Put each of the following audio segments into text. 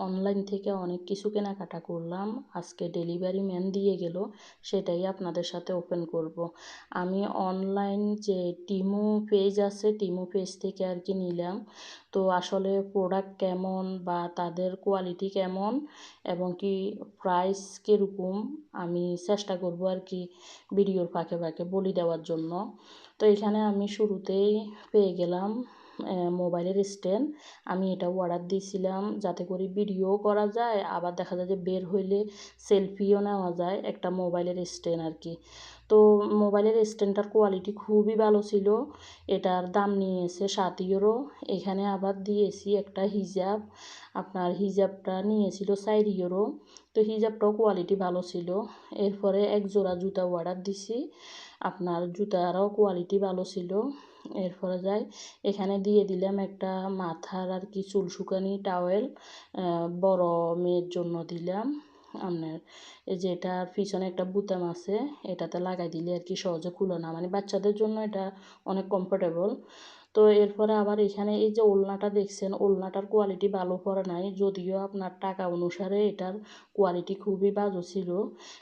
Online থেকে অনেক কিছু কেনাকাটা করলাম, আজকে ডেলিভারি ম্যান দিয়ে গেল, সেটাই আপনাদের সাথে ওপেন করব। আমি অনলাইন যে টিমু পেজ আছে, টিমু পেজ থেকে আর কি নিলাম। তো আসলে প্রোডাক্ট কেমন বা তাদের কোয়ালিটি কেমন এবং কি প্রাইস কীরকম আমি চেষ্টা করব আর কি ভিডিওর ফাঁকে ফাঁকে বলে দেওয়ার জন্য। তো এখানে আমি শুরুতেই পেয়ে গেলাম মোবাইলের স্ট্যান্ড। আমি এটা অর্ডার দিয়েছিলাম যাতে করে ভিডিও করা যায়, আবার দেখা যায় যে বের হইলে সেলফিও নেওয়া যায়, একটা মোবাইলের স্ট্যান্ড আর কি। তো মোবাইলের স্ট্যান্ডটার কোয়ালিটি খুবই ভালো ছিল। এটার দাম নিয়েছে 7 ইউরো। এখানে আবার দিয়েছি একটা হিজাব, আপনার হিজাবটা নিয়েছিল 4 ইউরো। তো হিজাবটাও কোয়ালিটি ভালো ছিল। এরপরে এক জোড়া জুতা অর্ডার দিছি, আপনার জুতারও কোয়ালিটি ভালো ছিল। এরপরে যাই এখানে দিয়ে দিলাম একটা মাথার আর কি চুল শুকানি টাওয়েল, বড় মেয়ের জন্য দিলাম। আপনার এই যে এটার পিছনে একটা বুতাম আছে, এটাতে লাগাই দিলে আর কি সহজে খুলে না, মানে বাচ্চাদের জন্য এটা অনেক কমফোর্টেবল। তো এরপরে আবার এখানে এই যে ওড়নাটা দেখছেন, ওড়নাটার কোয়ালিটি ভালো পড়ে নাই, যদিও আপনার টাকা অনুসারে এটার কোয়ালিটি খুবই বাজে ছিল।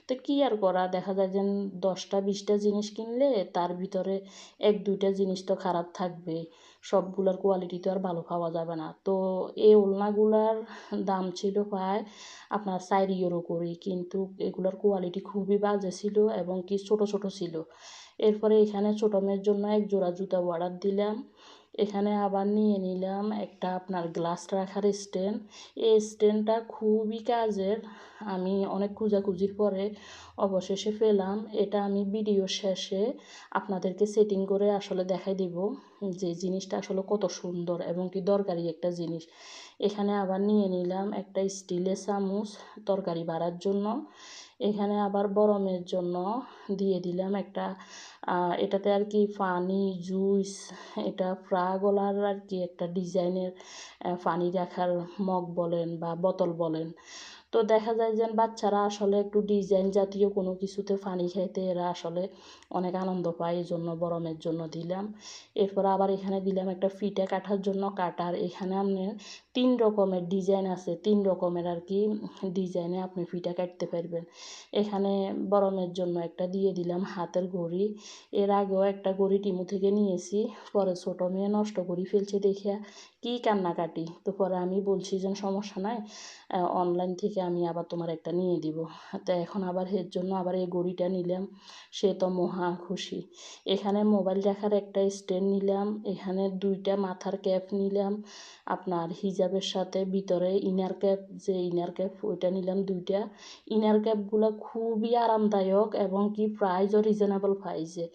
তো কী আর করা, দেখা যায় যে 10টা 20টা জিনিস কিনলে তার ভিতরে 1-2টা জিনিস তো খারাপ থাকবে, সবগুলোর কোয়ালিটি তো আর ভালো পাওয়া যাবে না। তো এই ওড়নাগুলার দাম ছিল প্রায় আপনার 4 ইউরো করে, কিন্তু এগুলোর কোয়ালিটি খুবই বাজে ছিল এবং কি ছোট ছোট ছিল। এরপরে এখানে ছোটো মেয়ের জন্য এক জোড়া জুতা অর্ডার দিলাম। এখানে আবার নিয়ে নিলাম একটা আপনার গ্লাস রাখার স্ট্যান্ড। এই স্ট্যান্ডটা খুবই কাজের, আমি অনেক খোঁজাখুঁজির পরে অবশেষে পেলাম। এটা আমি ভিডিও শেষে আপনাদেরকে সেটিং করে আসলে দেখাই দিব যে জিনিসটা আসলে কত সুন্দর এবং কি দরকারি একটা জিনিস। এখানে আবার নিয়ে নিলাম একটা স্টিলের চামচ তরকারি বাড়ার জন্য। এখানে আবার বড় মেয়ের জন্য দিয়ে দিলাম একটা এটাতে আর কি পানি জুস, এটা ফ্রা গলার আর কি একটা ডিজাইনের পানি রাখার মগ বলেন বা বোতল বলেন। তো দেখা যায় যে বাচ্চারা আসলে একটু ডিজাইন জাতীয় কোনো কিছুতে পানি খাইতে এরা আসলে অনেক আনন্দ পায়, এই জন্য বড় মেয়ের জন্য দিলাম। এরপর আবার এখানে দিলাম একটা ফিতে কাটার জন্য কাটার। এখানে আপনার 3 রকমের ডিজাইন আছে, 3 রকমের আর কি ডিজাইনে আপনি ফিতে কাটতে পারবেন। এখানে বড় মেয়ের জন্য একটা দিয়ে দিলাম হাতের ঘড়ি। এর আগেও একটা ঘড়ি টিমু থেকে নিয়েছি, পরে ছোটো মেয়ে নষ্ট করে ফেলছে দেখে কি কান্নাকাটি, তো পরে আমি বলছি যে সমস্যা নাই, অনলাইন থেকে আমি আবার তোমার একটা নিয়ে দিব। তো এখন আবার এর জন্য আবার এই ঘড়িটা নিলাম, সে তো মহা খুশি। এখানে মোবাইল রাখার একটা স্ট্যান্ড নিলাম, এখানে 2টা মাথার ক্যাপ নিলাম, আপনার হিজাবের সাথে ভিতরে ইনার ক্যাপ, যে ইনার ক্যাপ ওইটা নিলাম 2টা। ইনার ক্যাপগুলো খুবই আরামদায়ক এবং কি প্রাইসও রিজনেবল প্রাইসে।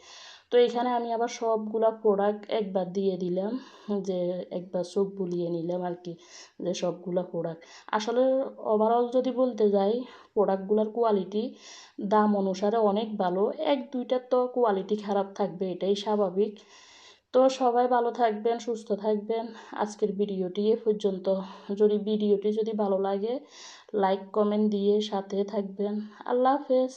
তো এখানে আমি আবার সবগুলা প্রোডাক্ট একবার দিয়ে দিলাম, যে একবার চোখ বুলিয়ে নিলাম আর কি, যে সবগুলা প্রোডাক্ট আসলে ওভারঅল যদি বলতে যাই প্রোডাক্টগুলোর কোয়ালিটি দাম অনুসারে অনেক ভালো, 1-2টার তো কোয়ালিটি খারাপ থাকবে, এটাই স্বাভাবিক। তো সবাই ভালো থাকবেন, সুস্থ থাকবেন। আজকের ভিডিওটি এ পর্যন্ত। ভিডিওটি যদি ভালো লাগে লাইক কমেন্ট দিয়ে সাথে থাকবেন। আল্লাহ হাফেজ।